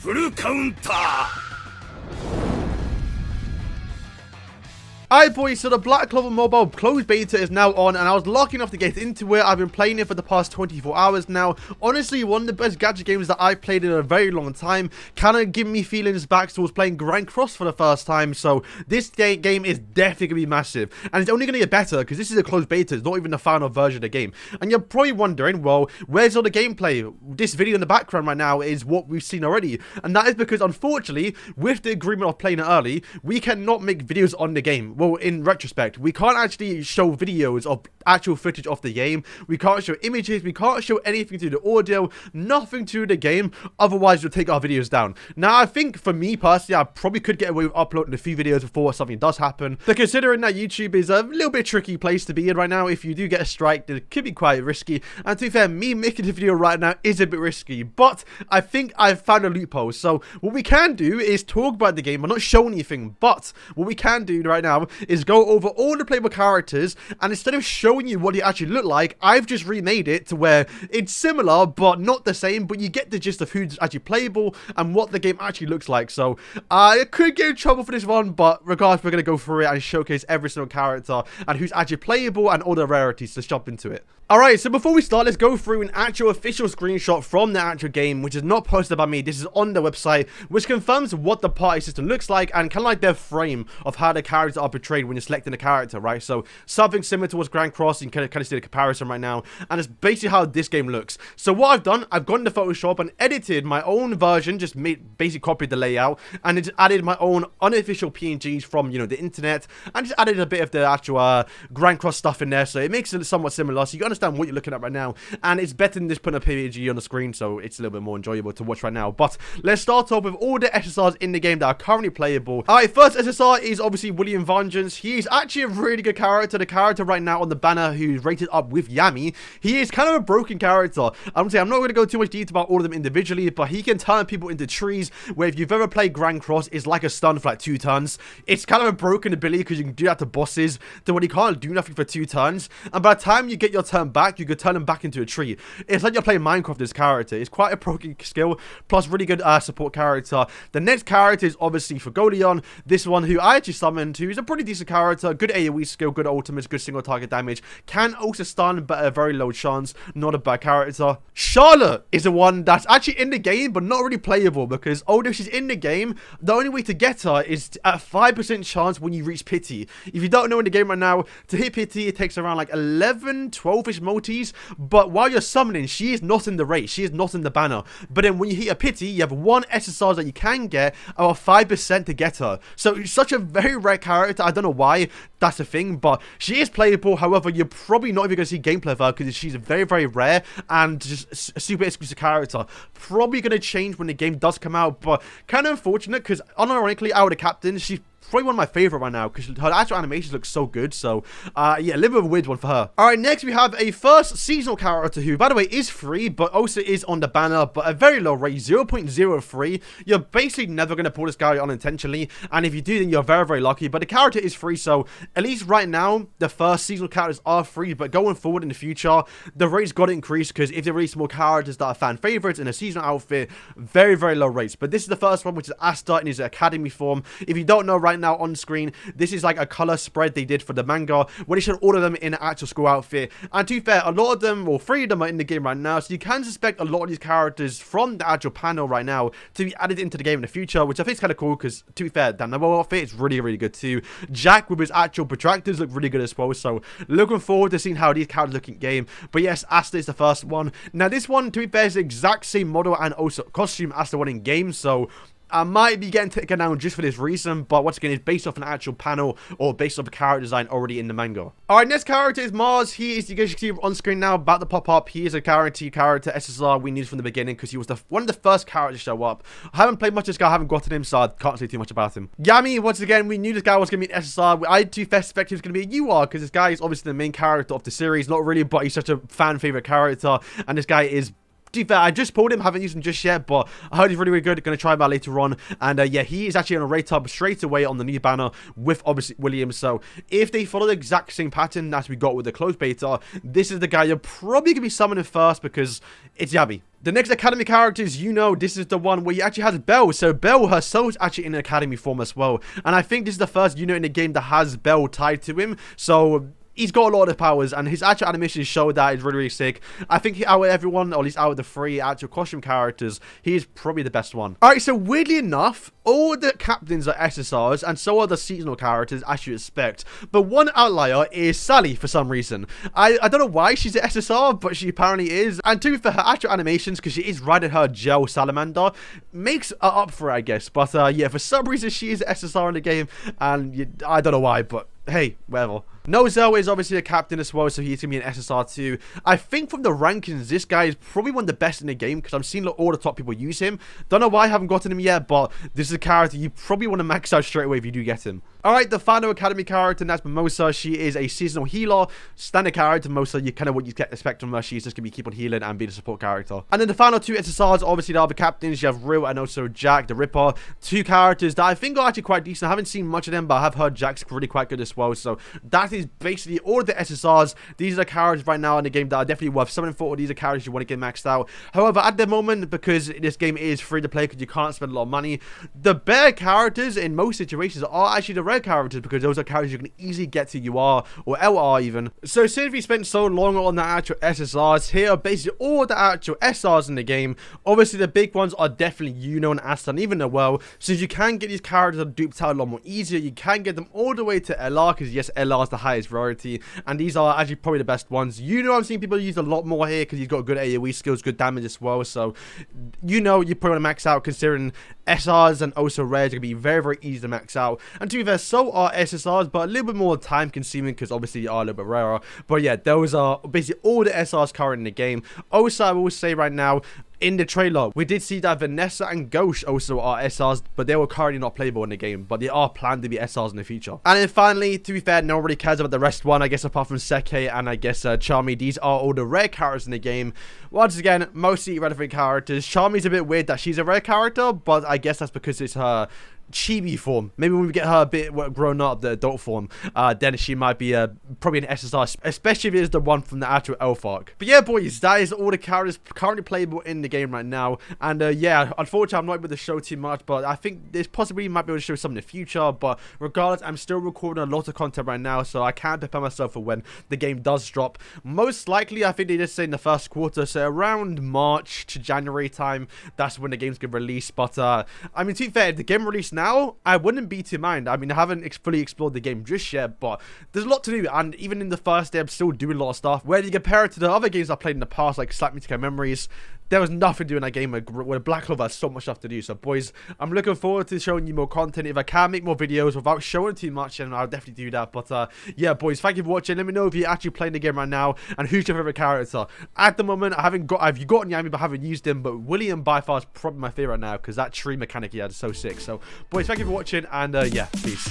フルカウンター Alright boys, so the Black Clover Mobile closed beta is now on, and I was lucky enough to get into it. I've been playing it for the past 24 hours now. Honestly, one of the best gadget games that I've played in a very long time. Kind of giving me feelings back towards playing Grand Cross for the first time, so this game is definitely going to be massive. And it's only going to get better, because this is a closed beta, it's not even the final version of the game. And you're probably wondering, well, where's all the gameplay? This video in the background right now is what we've seen already. And that is because, unfortunately, with the agreement of playing it early, we cannot make videos on the game. Well, in retrospect, we can't actually show videos of actual footage of the game. We can't show images. We can't show anything to the audio. Nothing to the game. Otherwise, we'll take our videos down. Now, I think for me personally, I probably could get away with uploading a few videos before something does happen. But considering that YouTube is a little bit tricky place to be in right now, if you do get a strike, it could be quite risky. And to be fair, me making the video right now is a bit risky. But I think I've found a loophole. So what we can do is talk about the game, but not show anything. But what we can do right now is go over all the playable characters, and instead of showing you what they actually look like, I've just remade it to where it's similar but not the same, but you get the gist of who's actually playable and what the game actually looks like. So I could get in trouble for this one, but regardless, we're going to go through it and showcase every single character and who's actually playable and all the rarities. So jump into it. Alright, so before we start, let's go through an actual official screenshot from the actual game, which is not posted by me. This is on the website, which confirms what the party system looks like and kind of like their frame of how the characters are portrayed when you're selecting a character, right? So something similar towards Grand Cross. You can kind of see the comparison right now, and it's basically how this game looks. So what I've done, I've gone to Photoshop and edited my own version, just basically copied the layout, and it's added my own unofficial PNGs from, you know, the internet, and just added a bit of the actual Grand Cross stuff in there, so it makes it somewhat similar, so you understand what you're looking at right now, and it's better than just putting a PNG on the screen, so it's a little bit more enjoyable to watch right now. But let's start off with all the SSRs in the game that are currently playable. Alright, first SSR is obviously William Vengeance. He is actually a really good character. The character right now on the banner who's rated up with Yami, he is kind of a broken character. I'm not going to go too much detail about all of them individually, but he can turn people into trees, where if you've ever played Grand Cross, it's like a stun for like 2 turns. It's kind of a broken ability because you can do that to bosses, to when you can't do nothing for 2 turns, and by the time you get your turn back, you could turn him back into a tree. It's like you're playing Minecraft, this character. It's quite a broken skill, plus really good support character. The next character is obviously Fagolion, this one who I actually summoned, who's a pretty decent character, good AoE skill, good ultimates, good single target damage, can also stun, but a very low chance, not a bad character. Charlotte is the one that's actually in the game, but not really playable, because although she's in the game, the only way to get her is at 5% chance when you reach Pity. If you don't know in the game right now, to hit Pity, it takes around like 11, 12-ish multis, but while you're summoning, she is not in the race, she is not in the banner. But then when you hit a Pity, you have 1 SSR that you can get, or 5% to get her. So she's such a very rare character. I don't know why that's a thing, but she is playable. However, you're probably not even going to see gameplay of her because she's very, very rare and just a super exclusive character. Probably going to change when the game does come out, but kind of unfortunate because unironically, out of the captains, she's probably one of my favorite right now because her actual animations look so good. So yeah, a little bit of a weird one for her. All right, next we have a first seasonal character who, by the way, is free but also is on the banner, but a very low rate, 0.03. You're basically never going to pull this guy unintentionally, and if you do, then you're very, very lucky. But the character is free, so at least right now the first seasonal characters are free, but going forward in the future, the rate's got to increase, because if they release more characters that are fan favorites in a seasonal outfit, very, very low rates. But this is the first one, which is Asta in his academy form. If you don't know right now on screen, this is like a color spread they did for the manga where they showed all of them in an actual school outfit, and to be fair, a lot of them, or 3 of them, are in the game right now, so you can suspect a lot of these characters from the actual panel right now to be added into the game in the future, which I think is kind of cool, because to be fair, that Noel outfit is really, really good too. Jack with his actual protractors look really good as well, so looking forward to seeing how these characters look in game. But yes, Asta is the first one. Now this one, to be fair, is the exact same model and also costume as the one in game, so I might be getting taken down just for this reason, but once again, it's based off an actual panel or based off a character design already in the manga. Alright, next character is Mars. He is, you guys can see on screen now, about to pop up. He is a guaranteed character, SSR we knew from the beginning, because he was one of the first characters to show up. I haven't played much of this guy, I haven't gotten him, so I can't say too much about him. Yami, once again, we knew this guy was going to be an SSR. I do suspect he was going to be a UR, because this guy is obviously the main character of the series. Not really, but he's such a fan favorite character, and this guy is To be fair, I just pulled him, haven't used him just yet, but I heard he's really, really good. Gonna try him out later on. And yeah, he is actually on a rate up straight away on the new banner with obviously Williams. So if they follow the exact same pattern that we got with the closed beta, this is the guy you're probably gonna be summoning first because it's Yabby. The next academy characters, you know, this is the one where he actually has Belle. So Belle herself is actually in an academy form as well. And I think this is the first unit in the game that has Belle tied to him. So he's got a lot of powers, and his actual animations show that it's really, really sick. I think out of everyone, or at least out of the 3 actual costume characters, he is probably the best one. Alright, so weirdly enough, all the captains are SSRs, and so are the seasonal characters, as you expect. But one outlier is Sally, for some reason. I don't know why she's an SSR, but she apparently is. And to be fair, her actual animations, because she is riding her gel salamander, makes her up for it, I guess. But yeah, for some reason, she is an SSR in the game, and I don't know why, but hey, whatever. Nozel is obviously a captain as well, so he's going to be an SSR too. I think from the rankings, this guy is probably one of the best in the game because I'm seeing all the top people use him. Don't know why I haven't gotten him yet, but this is a character you probably want to max out straight away if you do get him. Alright, the final academy character, and that's Mimosa. She is a seasonal healer. Standard character, Mimosa, you kind of what you expect from her. She's just going to be keep on healing and being a support character. And then the final 2 SSRs, obviously the other captains. You have Real and also Jack, the Ripper. 2 characters that I think are actually quite decent. I haven't seen much of them, but I have heard Jack's really quite good as well. So that is basically all of the SSRs. These are the characters right now in the game that are definitely worth summoning for. These are characters you want to get maxed out. However, at the moment, because this game is free to play because you can't spend a lot of money, the better characters in most situations are actually the rare characters because those are characters you can easily get to UR or LR even. So since we spent so long on the actual SSRs, here are basically all the actual SRs in the game. Obviously, the big ones are definitely Yuno and Asta and even Noel. So you can get these characters duped out a lot more easier. You can get them all the way to LR because yes, LR is the highest priority, and these are actually probably the best ones. I'm seeing people use a lot more here because he's got good AoE skills, good damage as well. So you probably want to max out considering SRs and also rares are going to be very, very easy to max out. And to be fair, so are SSRs, but a little bit more time consuming because obviously they are a little bit rarer. But yeah, those are basically all the SRs current in the game. Also, I will say right now, in the trailer, we did see that Vanessa and Ghosh also are SRs, but they were currently not playable in the game, but they are planned to be SRs in the future. And then finally, to be fair, no one really cares about the rest one, I guess, apart from Seke and I guess Charmy. These are all the rare characters in the game. Once again, mostly irrelevant characters. Charmy's a bit weird that she's a rare character, but I guess that's because it's her chibi form. Maybe when we get her a bit grown up, the adult form, then she might be probably an SSR, especially if it is the one from the actual elf arc. But yeah, boys, that is all the characters currently playable in the game right now. And yeah, unfortunately, I'm not able to show too much, but I think there's possibly might be able to show some in the future. But regardless, I'm still recording a lot of content right now, so I can't prepare myself for when the game does drop. Most likely, I think they just say in the first quarter, so around March to January time, that's when the game's gonna release. But I mean, to be fair, if the game released now, I wouldn't be too mind. I mean, I haven't fully explored the game just yet, but there's a lot to do, and even in the first day, I'm still doing a lot of stuff. Where you compare it to the other games I played in the past, like Slap Me to Care Memories, there was nothing to do in that game where Black Clover has so much stuff to do. So boys, I'm looking forward to showing you more content. If I can make more videos without showing too much, then I'll definitely do that. But yeah, boys, thank you for watching. Let me know if you're actually playing the game right now and who's your favorite character. At the moment, I've gotten Yami, but I haven't used him. But William by far is probably my favorite right now because that tree mechanic he had is so sick. So boys, thank you for watching, and yeah, peace.